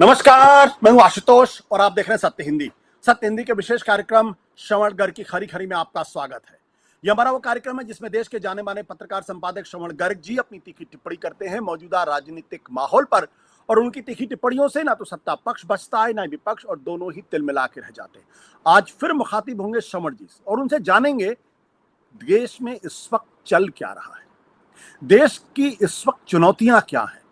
नमस्कार, मैं हूं आशुतोष और आप देख रहे हैं सत्य हिंदी। सत्य हिंदी के विशेष कार्यक्रम श्रवण गर्ग की खरी खरी में आपका स्वागत है। यह हमारा वो कार्यक्रम है जिसमें देश के जाने माने पत्रकार संपादक श्रवण गर्ग जी अपनी तीखी टिप्पणी करते हैं मौजूदा राजनीतिक माहौल पर, और उनकी तीखी टिप्पणियों से ना तो सत्ता पक्ष बचता है ना विपक्ष, और दोनों ही तिलमिला के रह जाते हैं। आज फिर मुखातिब होंगे श्रवण जी और उनसे जानेंगे देश में इस वक्त चल क्या रहा है, देश की इस वक्त चुनौतियां क्या हैं,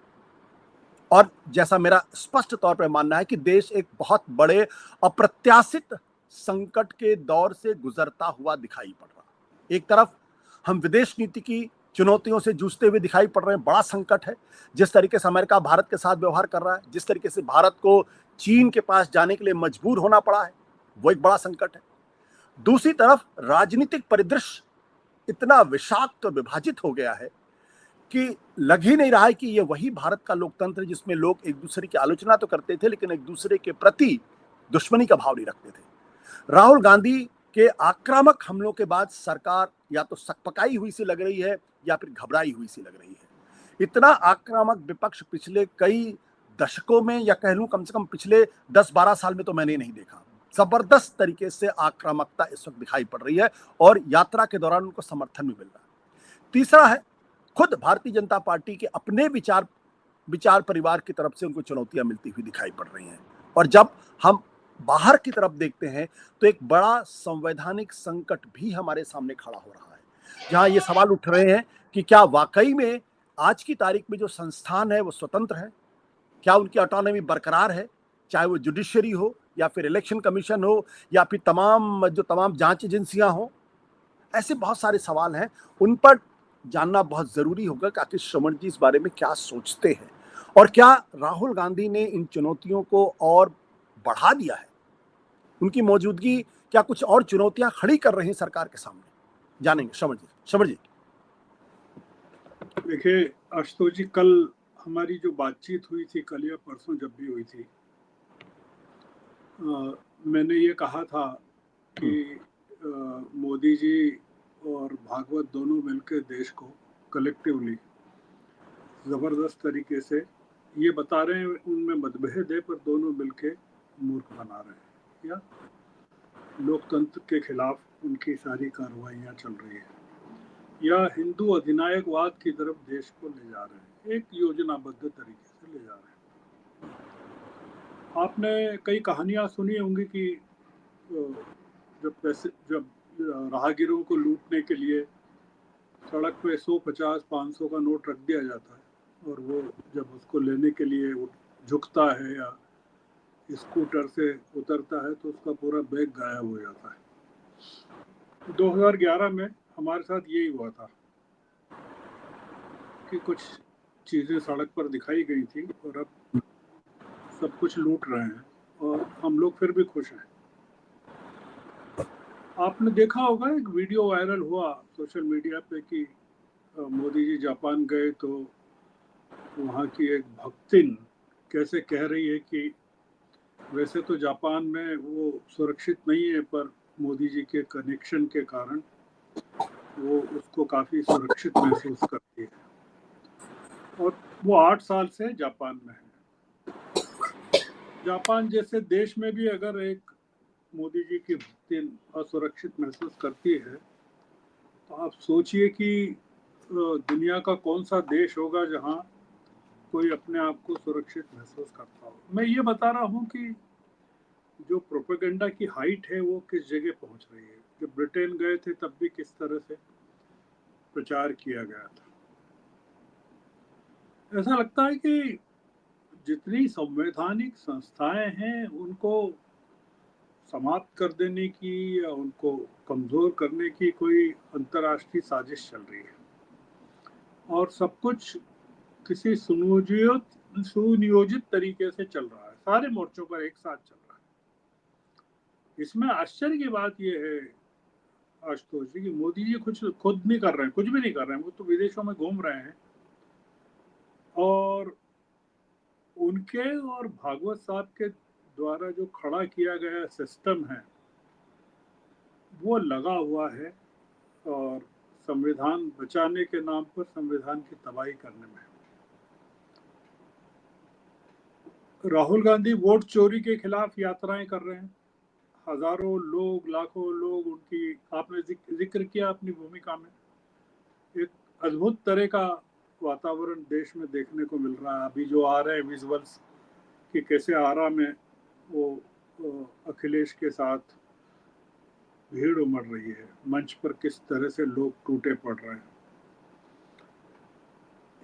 और जैसा मेरा स्पष्ट तौर पर मानना है कि देश एक बहुत बड़े अप्रत्याशित संकट के दौर से गुजरता हुआ दिखाई पड़ रहा है। एक तरफ हम विदेश नीति की चुनौतियों से जूझते हुए दिखाई पड़ रहे हैं, बड़ा संकट है। जिस तरीके से अमेरिका भारत के साथ व्यवहार कर रहा है, जिस तरीके से भारत को चीन के पास जाने के लिए मजबूर होना पड़ा है, वो एक बड़ा संकट है। दूसरी तरफ राजनीतिक परिदृश्य इतना विषाक्त और विभाजित हो गया है कि लग ही नहीं रहा है कि ये वही भारत का लोकतंत्र जिसमें लोग एक दूसरे की आलोचना तो करते थे लेकिन एक दूसरे के प्रति दुश्मनी का भाव नहीं रखते थे। राहुल गांधी के आक्रामक हमलों के बाद सरकार या तो सकपकाई हुई सी लग रही है या फिर घबराई हुई सी लग रही है। इतना आक्रामक विपक्ष पिछले कई दशकों में, या कह लूं कम से कम पिछले 10-12 साल में तो मैंने नहीं देखा। जबरदस्त तरीके से आक्रामकता इस वक्त दिखाई पड़ रही है और यात्रा के दौरान उनको समर्थन भी मिल रहा है। तीसरा है, खुद भारतीय जनता पार्टी के अपने विचार परिवार की तरफ से उनको चुनौतियां मिलती हुई दिखाई पड़ रही हैं। और जब हम बाहर की तरफ देखते हैं तो एक बड़ा संवैधानिक संकट भी हमारे सामने खड़ा हो रहा है, जहां ये सवाल उठ रहे हैं कि क्या वाकई में आज की तारीख में जो संस्थान है वो स्वतंत्र है, क्या उनकी ऑटोनॉमी बरकरार है, चाहे वो जुडिशरी हो या फिर इलेक्शन कमीशन हो या फिर तमाम जांच एजेंसियां हो। ऐसे बहुत सारे सवाल हैं, उन पर जानना बहुत जरूरी होगा कि आखिर श्रवण जी इस बारे में क्या सोचते हैं, और क्या राहुल गांधी ने इन चुनौतियों को और बढ़ा दिया है, उनकी मौजूदगी क्या कुछ और चुनौतियां खड़ी कर रही हैं सरकार के सामने। जानेंगे श्रवण जी। देखिए आशुतोष जी, कल हमारी जो बातचीत हुई थी, कल या परसों जब भी हुई थी, मैंने ये कहा था कि मोदी जी और भागवत दोनों मिलकर देश को कलेक्टिवली ज़बरदस्त तरीके से ये बता रहे हैं उनमें मतभेद है पर दोनों मिलकर मूर्ख बना रहे हैं, या लोकतंत्र के खिलाफ उनकी सारी कार्रवाइयाँ चल रही है, या हिंदू अधिनायकवाद की तरफ देश को ले जा रहे हैं, एक योजनाबद्ध तरीके से ले जा रहे हैं। आपने कई कहानियां सुनी होंगी कि जब राहगीरों को लूटने के लिए सड़क पे 100, 50, 500 का नोट रख दिया जाता है और वो जब उसको लेने के लिए झुकता है या स्कूटर से उतरता है तो उसका पूरा बैग गायब हो जाता है। 2011 में हमारे साथ यही हुआ था कि कुछ चीज़ें सड़क पर दिखाई गई थी और अब सब कुछ लूट रहे हैं और हम लोग फिर भी खुश हैं। आपने देखा होगा एक वीडियो वायरल हुआ सोशल मीडिया पे कि मोदी जी जापान गए तो वहाँ की एक भक्तिन कैसे कह रही है कि वैसे तो जापान में वो सुरक्षित नहीं है पर मोदी जी के कनेक्शन के कारण वो उसको काफ़ी सुरक्षित महसूस करती है, और वो 8 साल से जापान में है। जापान जैसे देश में भी अगर एक मोदी जी की भक्ति असुरक्षित महसूस करती है तो आप सोचिए कि दुनिया का कौन सा देश होगा जहां कोई अपने आप को सुरक्षित महसूस करता हो। मैं ये बता रहा हूं कि जो प्रोपेगेंडा की हाइट है वो किस जगह पहुंच रही है। जब ब्रिटेन गए थे तब भी किस तरह से प्रचार किया गया था। ऐसा लगता है कि जितनी संवैधानिक संस्थाएं हैं उनको समाप्त कर देने की या उनको कमजोर करने की कोई अंतर्राष्ट्रीय साजिश चल रही है, और सब कुछ किसी सुनियोजित तरीके से चल रहा है, सारे मोर्चों पर एक साथ चल रहा है। इसमें आश्चर्य की बात यह है आशुतोष जी कि मोदी जी कुछ खुद नहीं कर रहे हैं, कुछ भी नहीं कर रहे हैं, वो तो विदेशों में घूम रहे हैं और उनके और भागवत साहब के द्वारा जो खड़ा किया गया सिस्टम है वो लगा हुआ है और संविधान बचाने के नाम पर संविधान की तबाही करने में। राहुल गांधी वोट चोरी के खिलाफ यात्राएं कर रहे हैं। हजारों लोग, लाखों लोग उनकी, आपने जिक्र किया अपनी भूमिका में, एक अद्भुत तरह का वातावरण देश में देखने को मिल रहा है। अभी जो आ रहे हैं विजुअल्स कि कैसे आरा में वो अखिलेश के साथ भीड़ उमड़ रही है, मंच पर किस तरह से लोग टूटे पड़ रहे हैं,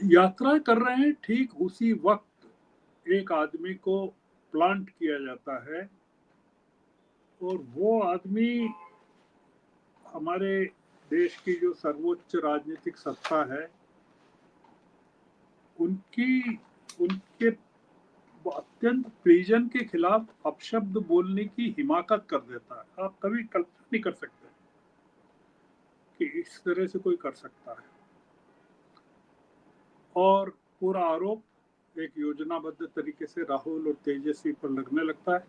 यात्रा कर रहे हैं। ठीक उसी वक्त एक आदमी को प्लांट किया जाता है और वो आदमी हमारे देश की जो सर्वोच्च राजनीतिक सत्ता है उनके अत्यंत परिजन के खिलाफ अपशब्द बोलने की हिमाकत कर देता है। आप कभी कल्पना नहीं कर सकते कि इस तरह से कोई कर सकता है। और पूरा आरोप एक योजनाबद्ध तरीके से राहुल और तेजस्वी पर लगने लगता है।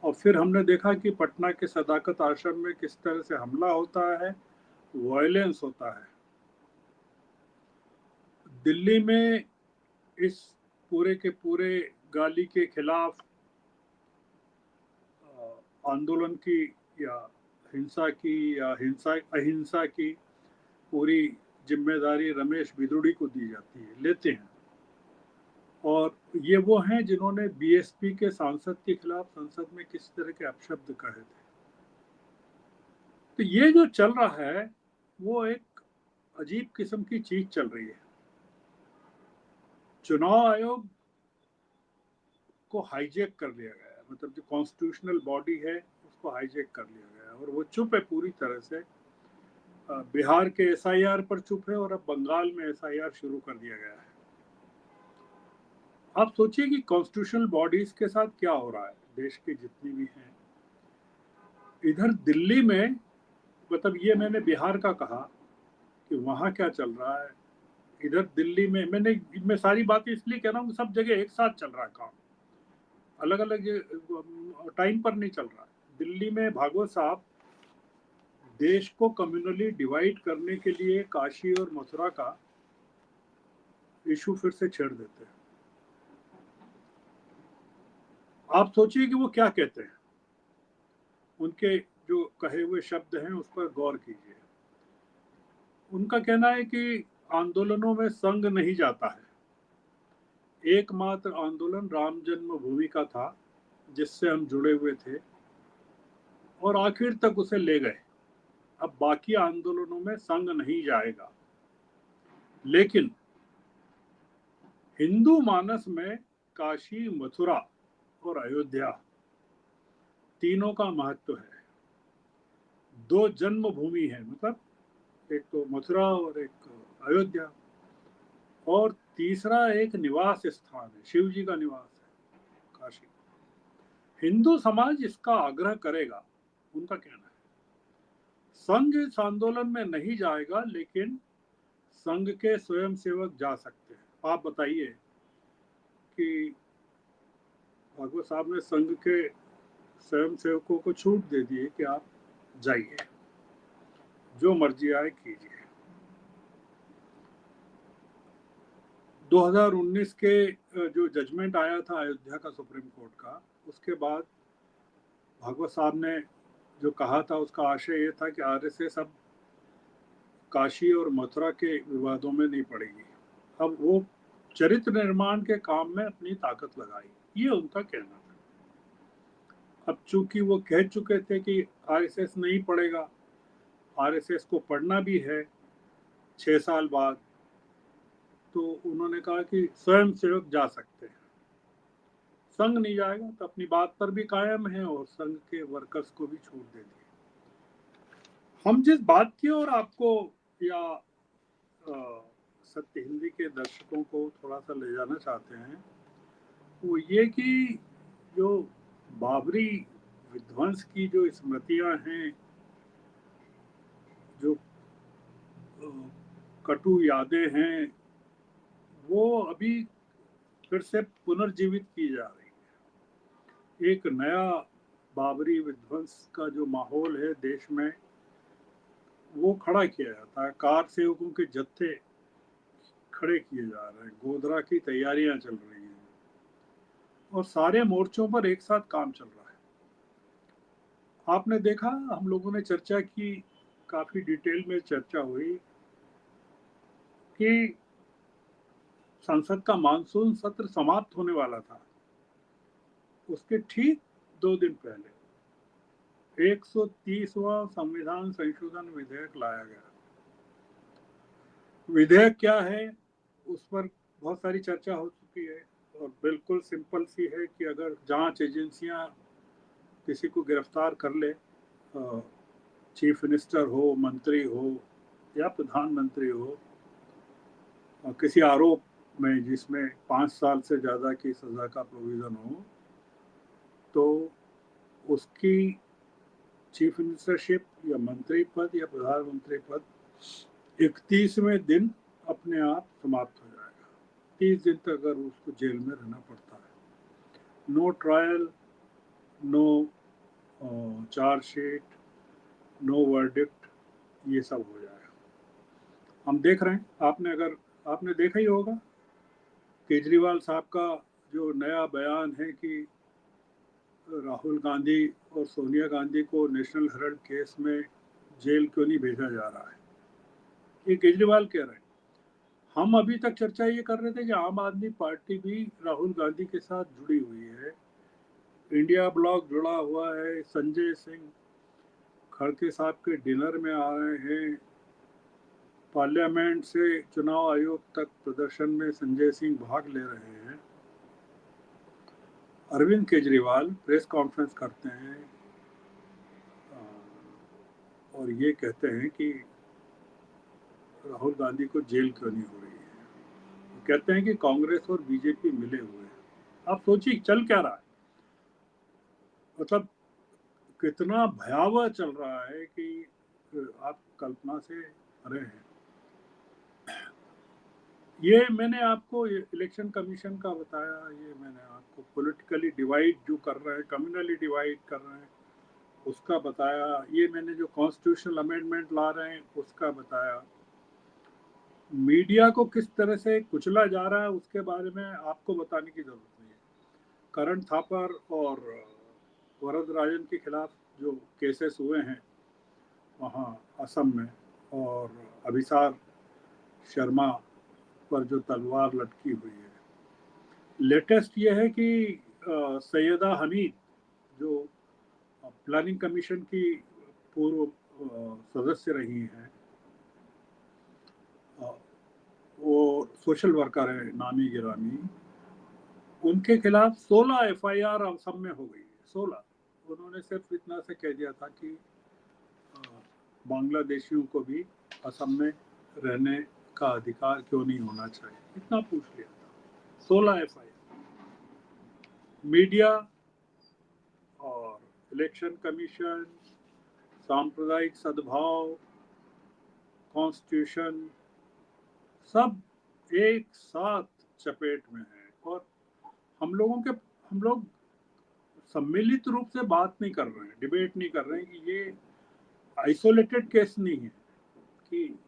और फिर हमने देखा कि पटना के सदाकत आश्रम में किस तरह से हमला होता है, वायलेंस होता है। दिल्ली में इस पूरे के पूरे गाली के खिलाफ आंदोलन की या हिंसा की या अहिंसा की पूरी जिम्मेदारी रमेश बिदुड़ी को दी जाती है, लेते हैं। और ये वो हैं जिन्होंने बीएसपी के सांसद के खिलाफ संसद में किस तरह के अपशब्द कहे थे। तो ये जो चल रहा है वो एक अजीब किस्म की चीज चल रही है। चुनाव आयोग को हाईजैक कर लिया गया है, मतलब जो कॉन्स्टिट्यूशनल बॉडी है उसको हाईजैक कर लिया गया है और वो चुप है पूरी तरह से। बिहार के एसआईआर पर चुप है और अब बंगाल में एसआईआर शुरू कर दिया गया है। आप सोचिए कि कॉन्स्टिट्यूशनल बॉडीज के साथ क्या हो रहा है देश के जितनी भी हैं। इधर दिल्ली में, मतलब ये मैंने बिहार का कहा कि वहां क्या चल रहा है, इधर दिल्ली में मैं सारी बातें इसलिए कह रहा हूँ, सब जगह एक साथ चल रहा है काम, अलग अलग टाइम पर नहीं चल रहा है। दिल्ली में भागवत साहब देश को कम्युनली डिवाइड करने के लिए काशी और मथुरा का इशू फिर से छेड़ देते हैं। आप सोचिए कि वो क्या कहते हैं, उनके जो कहे हुए शब्द हैं उस पर गौर कीजिए। उनका कहना है कि आंदोलनों में संघ नहीं जाता है, एकमात्र आंदोलन राम जन्मभूमि का था जिससे हम जुड़े हुए थे और आखिर तक उसे ले गए। अब बाकी आंदोलनों में संघ नहीं जाएगा, लेकिन हिंदू मानस में काशी, मथुरा और अयोध्या तीनों का महत्व है। दो जन्मभूमि है, मतलब एक तो मथुरा और एक अयोध्या, और तीसरा एक निवास स्थान है, शिव जी का निवास है काशी। हिंदू समाज इसका आग्रह करेगा, उनका कहना है। संघ इस आंदोलन में नहीं जाएगा, लेकिन संघ के स्वयंसेवक जा सकते हैं। आप बताइए कि भागवत साहब ने संघ के स्वयंसेवकों को छूट दे दी है कि आप जाइए, जो मर्जी आए कीजिए। 2019 के जो जजमेंट आया था अयोध्या का सुप्रीम कोर्ट का, उसके बाद भागवत साहब ने जो कहा था उसका आशय ये था कि आरएसएस अब काशी और मथुरा के विवादों में नहीं पड़ेगी, अब वो चरित्र निर्माण के काम में अपनी ताकत लगाई, ये उनका कहना था। अब चूंकि वो कह चुके थे कि आरएसएस नहीं पड़ेगा, आरएसएस को पढ़ना भी है 6 साल बाद, तो उन्होंने कहा कि स्वयं सेवक जा सकते हैं, संघ नहीं जाएगा। तो अपनी बात पर भी कायम है और संघ के वर्कर्स को भी छूट दे दी। हम जिस बात की और आपको या सत्य हिंदी के दर्शकों को थोड़ा सा ले जाना चाहते हैं वो ये कि जो बाबरी विध्वंस की जो स्मृतियां हैं, जो कटु यादें हैं, वो अभी फिर से पुनर्जीवित की जा रही है। एक नया बाबरी विध्वंस का जो माहौल है देश में, वो खड़ा किया जाता है। कार सेवकों के जत्थे खड़े किए जा रहे हैं, गोधरा की तैयारियां चल रही हैं। और सारे मोर्चों पर एक साथ काम चल रहा है। आपने देखा, हम लोगों ने चर्चा की, काफी डिटेल में चर्चा हुई कि संसद का मानसून सत्र समाप्त होने वाला था, उसके ठीक 2 दिन पहले 130वां संविधान संशोधन विधेयक लाया गया। विधेयक क्या है, उस पर बहुत सारी चर्चा हो चुकी है और बिल्कुल सिंपल सी है कि अगर जांच एजेंसियां किसी को गिरफ्तार कर ले, चीफ मिनिस्टर हो, मंत्री हो या प्रधानमंत्री हो, किसी आरोप में जिसमें 5 साल से ज़्यादा की सज़ा का प्रोविज़न हो, तो उसकी चीफ मिनिस्टरशिप या मंत्री पद या प्रधानमंत्री पद 31वें दिन अपने आप समाप्त हो जाएगा। 30 दिन तक अगर उसको जेल में रहना पड़ता है, no trial, no chargesheet, no verdict, ये सब हो जाएगा। हम देख रहे हैं, आपने देखा ही होगा केजरीवाल साहब का जो नया बयान है कि राहुल गांधी और सोनिया गांधी को नेशनल हेराल्ड केस में जेल क्यों नहीं भेजा जा रहा है, ये केजरीवाल कह रहे हैं। हम अभी तक चर्चा ये कर रहे थे कि आम आदमी पार्टी भी राहुल गांधी के साथ जुड़ी हुई है, इंडिया ब्लॉक जुड़ा हुआ है, संजय सिंह खड़गे साहब के डिनर में आ रहे हैं, पार्लियामेंट से चुनाव आयोग तक प्रदर्शन में संजय सिंह भाग ले रहे हैं। अरविंद केजरीवाल प्रेस कॉन्फ्रेंस करते हैं और ये कहते हैं कि राहुल गांधी को जेल क्यों नहीं हो रही है। कहते हैं कि कांग्रेस और बीजेपी मिले हुए हैं। आप सोचिए चल क्या रहा है, मतलब कितना भयावह चल रहा है कि आप कल्पना से परे हैं। ये मैंने आपको इलेक्शन कमीशन का बताया, ये मैंने आपको पॉलिटिकली डिवाइड जो कर रहे हैं, कम्युनली डिवाइड कर रहे हैं, उसका बताया, ये मैंने जो कॉन्स्टिट्यूशनल अमेंडमेंट ला रहे हैं उसका बताया, मीडिया को किस तरह से कुचला जा रहा है उसके बारे में आपको बताने की जरूरत नहीं है। करण थापर और वरदराजन के खिलाफ जो केसेस हुए हैं वहाँ असम में, और अभिसार शर्मा पर जो तलवार लटकी हुई है, लेटेस्ट ये है कि सैयदा हमीद जो प्लानिंग कमीशन की पूर्व सदस्य रही हैं, वो सोशल वर्कर है नामी गिरामी, उनके खिलाफ 16 एफआईआर असम में हो गई है। 16। उन्होंने सिर्फ इतना से कह दिया था कि बांग्लादेशियों को भी असम में रहने का अधिकार क्यों नहीं होना चाहिए, इतना पूछ लिया था। 16 एफआईआर। मीडिया और इलेक्शन कमीशन, सांप्रदायिक सद्भाव, कॉन्स्टिट्यूशन, सब एक साथ चपेट में है। और हम लोग सम्मिलित रूप से बात नहीं कर रहे हैं, डिबेट नहीं कर रहे हैं कि ये आइसोलेटेड केस नहीं है कि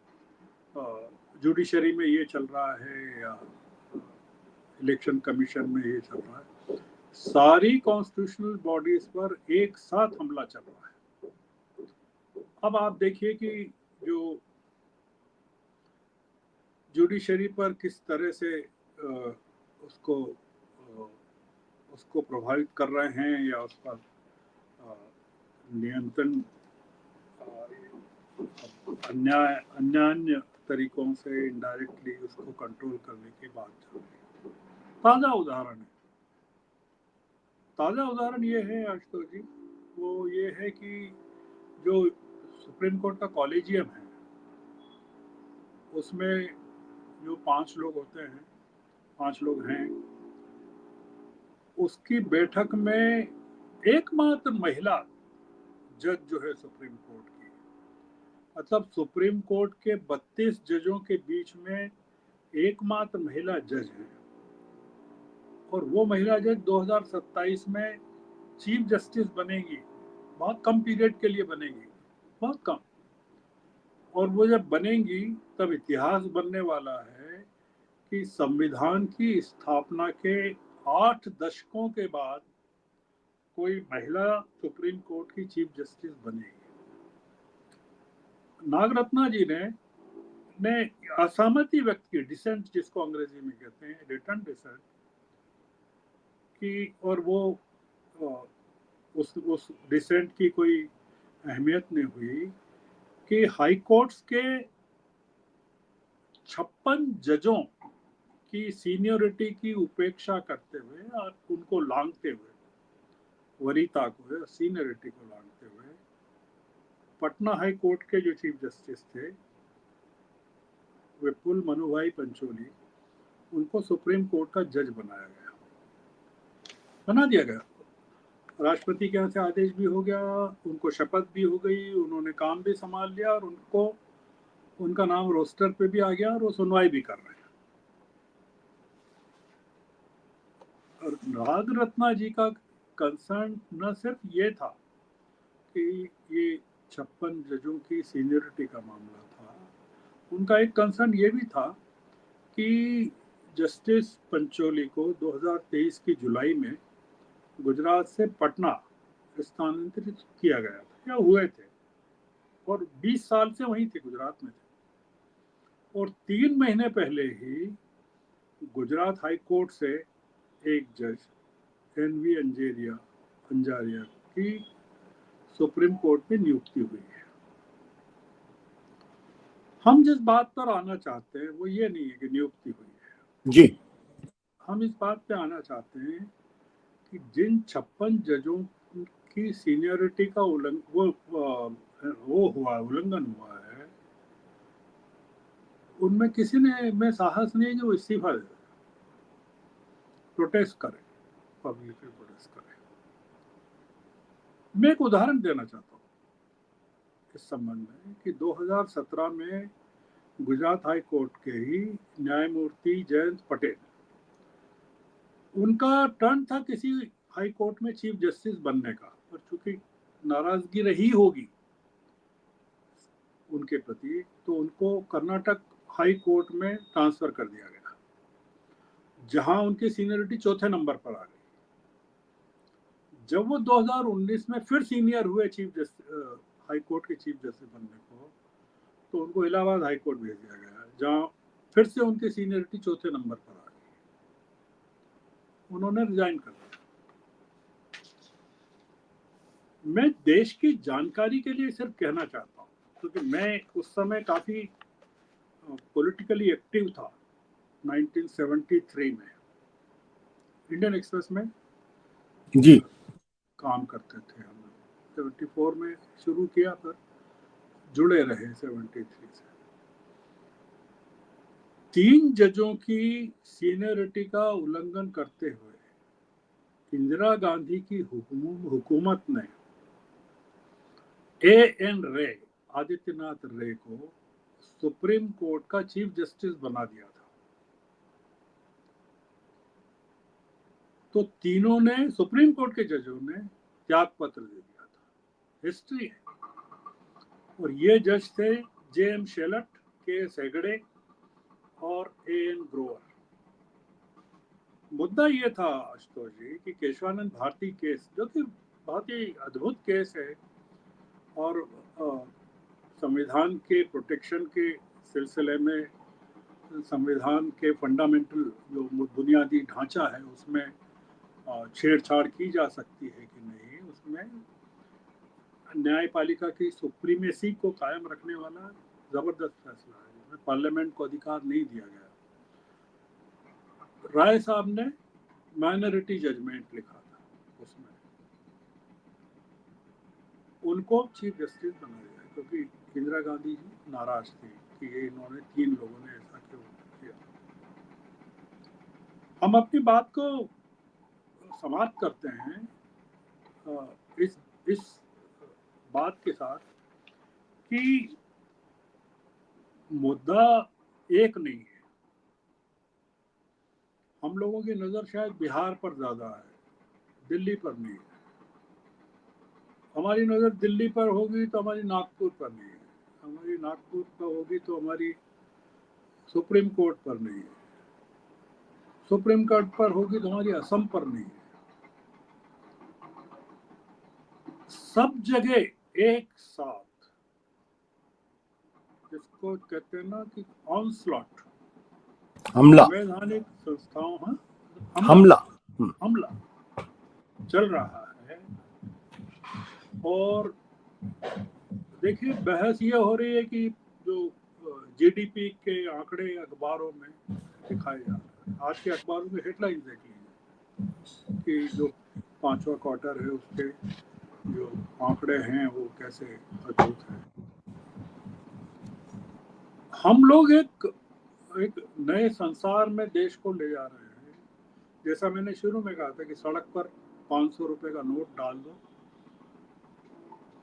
जुडिशरी में ये चल रहा है या इलेक्शन कमीशन में ये चल रहा है। सारी कॉन्स्टिट्यूशनल बॉडीज पर एक साथ हमला चल रहा है। अब आप देखिए कि जो जुडिशरी पर किस तरह से उसको प्रभावित कर रहे हैं या उस पर नियंत्रण अन्य तरीकों से इनडायरेक्टली उसको कंट्रोल करने की बात चल रही है। ताज़ा उदाहरण ये है आशुतोष जी, वो ये है कि जो सुप्रीम कोर्ट का कॉलेजियम है उसमें जो 5 लोग होते हैं, 5 लोग हैं, उसकी बैठक में एकमात्र महिला जज जो है सुप्रीम कोर्ट की, मतलब सुप्रीम कोर्ट के 32 जजों के बीच में एकमात्र महिला जज है। और वो महिला जज 2027 में चीफ जस्टिस बनेगी, बहुत कम पीरियड के लिए बनेगी, बहुत कम। और वो जब बनेंगी तब इतिहास बनने वाला है कि संविधान की स्थापना के 8 दशकों के बाद कोई महिला सुप्रीम कोर्ट की चीफ जस्टिस बनेगी। नागरत्ना जी ने असहमति व्यक्त की, डिसेंट जिसको अंग्रेजी में कहते हैं, रिटर्न डिसेंट की, और वो उस डिसेंट की कोई अहमियत नहीं हुई कि हाई कोर्ट्स के 56 जजों की सीनियरिटी की उपेक्षा करते हुए और उनको लांघते हुए, वरीयता को, सीनियरिटी को लांघते हुए, पटना हाई कोर्ट के जो चीफ जस्टिस थे विपुल मनुभाई पंचोली, उनको सुप्रीम कोर्ट का जज बना दिया गया। राष्ट्रपति के यहाँ से आदेश भी हो गया, उनको शपथ भी हो गई, उन्होंने काम भी संभाल लिया और उनका नाम रोस्टर पे भी आ गया और वो सुनवाई भी कर रहे हैं। और नागरत्ना जी का कंसर्न न सिर्फ ये था कि ये 56 जजों की सीनियरिटी का मामला था, उनका एक कंसर्न ये भी था कि जस्टिस पंचोली को 2023 की जुलाई में गुजरात से पटना स्थानांतरित किया गया था या हुए थे, और 20 साल से वहीं थे, गुजरात में थे। और 3 महीने पहले ही गुजरात हाई कोर्ट से एक जज NV अंजारिया की सुप्रीम कोर्ट में नियुक्ति हुई है। हम जिस बात पर आना चाहते हैं वो ये नहीं है कि नियुक्ति हुई है जी, हम इस बात पे आना चाहते हैं कि जिन 56 जजों की सीनियरिटी का उल्लंघन हुआ है, उनमें किसी में साहस नहीं है कि वो इस्तीफा दे, प्रोटेस्ट करे, पब्लिकली प्रोटेस्ट करे। मैं एक उदाहरण देना चाहता हूँ इस संबंध में कि 2017 में गुजरात हाई कोर्ट के ही न्यायमूर्ति जयंत पटेल, उनका टर्न था किसी हाई कोर्ट में चीफ जस्टिस बनने का, और चूंकि नाराजगी रही होगी उनके प्रति, तो उनको कर्नाटक हाई कोर्ट में ट्रांसफर कर दिया गया, जहां उनकी सीनियरिटी चौथे नंबर पर आ गई। जब वो 2019 में फिर सीनियर हुए चीफ जस्टिस, हाई कोर्ट के चीफ जस्टिस बनने को, तो उनको इलाहाबाद हाई कोर्ट भेज दिया गया, जहां फिर से उनकी सीनियरिटी चौथे नंबर पर आ गई। उन्होंने रिजाइन कर दिया। मैं देश की जानकारी के लिए सिर्फ कहना चाहता हूँ, क्योंकि मैं उस समय काफी पॉलिटिकली एक्टिव था 1973 में, इंडियन एक्सप्रेस में जी, काम करते थे हम लोग। 74 में शुरू किया, पर जुड़े रहे 73 से। 3 जजों की सीनियरिटी का उल्लंघन करते हुए इंदिरा गांधी की हुकूमत ने AN रे, आदित्यनाथ रे को सुप्रीम कोर्ट का चीफ जस्टिस बना दिया था। तो तीनों ने, सुप्रीम कोर्ट के जजों ने त्याग पत्र दे दिया था। हिस्ट्री है। और ये जज थे JM शेलट, KS हेगड़े और AN ग्रोवर। मुद्दा ये था आशुतोष जी कि केशवानंद भारती केस, जो कि बहुत ही अद्भुत केस है और संविधान के प्रोटेक्शन के सिलसिले में, संविधान के फंडामेंटल जो बुनियादी ढांचा है उसमें छेड़छाड़ की जा सकती है कि नहीं, उसमें न्यायपालिका की सुप्रीमेसी को कायम रखने वाला जबरदस्त फैसला है, जिसमें पार्लियामेंट को अधिकार नहीं दिया गया। राय साहब ने माइनॉरिटी जजमेंट लिखा था, उसमें उनको चीफ जस्टिस बना दिया, क्योंकि इंदिरा गांधी जी नाराज थी कि ये इन्होंने 3 लोगों ने ऐसा क्यों किया। हम अपनी बात को समाप्त करते हैं इस बात के साथ कि मुद्दा एक नहीं है। हम लोगों की नजर शायद बिहार पर ज्यादा है, दिल्ली पर नहीं है। हमारी नजर दिल्ली पर होगी तो हमारी नागपुर पर नहीं है, हमारी नागपुर पर होगी तो हमारी सुप्रीम कोर्ट पर नहीं है, सुप्रीम कोर्ट पर होगी तो हमारी असम पर नहीं है। सब जगह एक साथ, जिसको कहते हैं ना कि ऑनस्लॉट, हमला संवैधानिक संस्थाओं, हमला हमला चल रहा है। और देखिए, बहस ये हो रही है कि जो जीडीपी के आंकड़े अखबारों में दिखाए जा रहे हैं, आज के अखबारों में हेडलाइन देख लीजिए कि जो 5वां क्वार्टर है उसके जो आंकड़े हैं वो कैसे अद्भुत हैं। हम लोग एक नए संसार में देश को ले जा रहे हैं। जैसा मैंने शुरू में कहा था कि सड़क पर 500 रुपए का नोट डाल दो,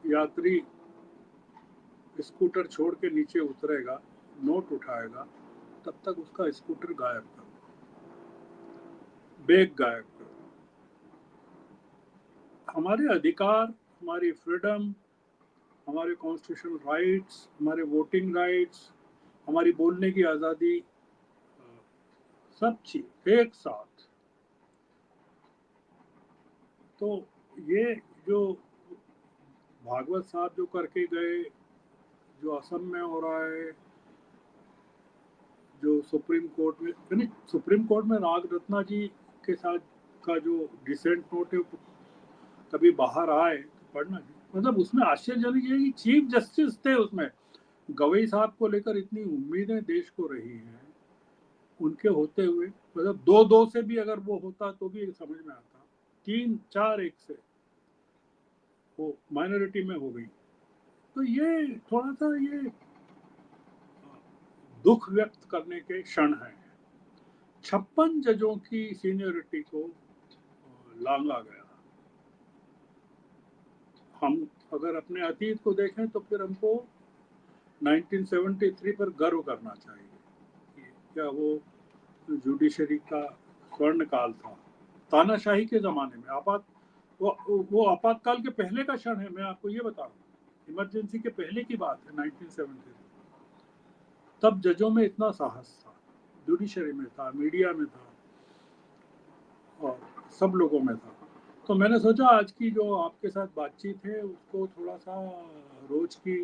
यात्री स्कूटर छोड़ के नीचे उतरेगा, नोट उठाएगा, तब तक उसका स्कूटर गायब कर दो, बैग गायब कर दो। हमारे अधिकार, हमारी फ्रीडम, हमारे कॉन्स्टिट्यूशनल राइट्स, हमारे वोटिंग राइट्स, हमारी बोलने की आज़ादी, सब चीज एक साथ। तो ये जो भागवत साहब जो करके गए, जो असम में हो रहा है, जो सुप्रीम कोर्ट में, यानी सुप्रीम कोर्ट में नाग रत्ना जी के साथ का जो डिसेंट नोट है कभी बाहर आए तो पढ़ना। मतलब उसमें आश्चर्यजनक ये कि चीफ जस्टिस थे, उसमें गवई साहब को लेकर इतनी उम्मीदें देश को रही हैं, उनके होते हुए मतलब 2-2 से भी अगर वो होता तो भी समझ में आता, 3-4-1 से वो माइनॉरिटी में हो गई। तो ये थोड़ा सा ये दुख व्यक्त करने के क्षण हैं। 56 जजों की सीनियरिटी को लांघा गया। हम अगर अपने अतीत को देखें तो फिर हमको 1973 पर गर्व करना चाहिए। क्या वो जुडिशरी का स्वर्ण काल था, तानाशाही के जमाने में। वो आपातकाल के पहले का क्षण है, मैं आपको ये बता रहा हूँ, इमरजेंसी के पहले की बात है 1973। तब जजों में इतना साहस था, जुडिशरी में था, मीडिया में था, और सब लोगों में था। तो मैंने सोचा आज की जो आपके साथ बातचीत है उसको थोड़ा सा रोज की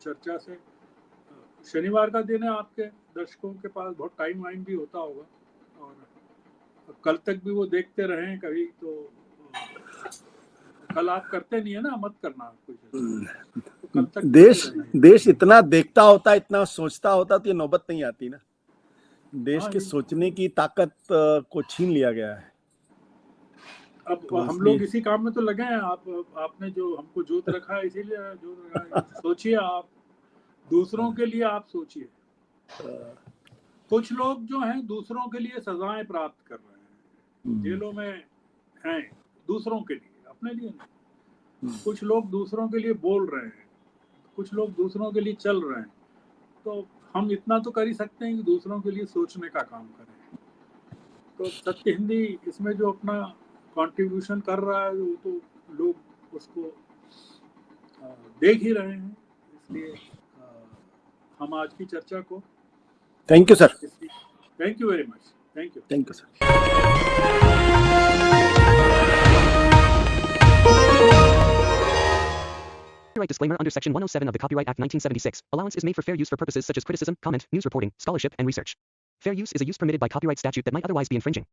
चर्चा से, शनिवार का दिन है, आपके दर्शकों के पास बहुत टाइम वाइम भी होता होगा, और कल तक भी वो देखते रहे कभी, तो कल आप करते नहीं है ना, मत करना कुछ, तो कल तक देश इतना देखता होता, इतना सोचता होता तो ये नौबत नहीं आती ना। देश के सोचने की ताकत को छीन लिया गया है। अब तो हम लोग इसी काम में तो लगे हैं। आपने जो हमको जोत रखा है, इसीलिए जोत रखा है। सोचिए आप, दूसरों के लिए आप सोचिए। कुछ लोग जो हैं दूसरों के लिए सजाएं प्राप्त कर रहे हैं, जेलों में हैं दूसरों के लिए, अपने लिए नहीं। कुछ लोग दूसरों के लिए बोल रहे हैं, कुछ लोग दूसरों के लिए चल रहे हैं। तो हम इतना तो कर ही सकते हैं कि दूसरों के लिए सोचने का काम करें। तो सत्य हिंदी इसमें जो अपना कंट्रीब्यूशन कर रहा है, वो तो लोग उसको देख ही रहे हैं। इसलिए हम आज की चर्चा को, thank you sir, thank you very much, thank you sir. Copyright disclaimer under Section 107 of the Copyright Act 1976. Allowance is made for fair use for purposes such as criticism, comment, news reporting, scholarship, and research. Fair use is a use permitted by copyright statute that might otherwise be infringing.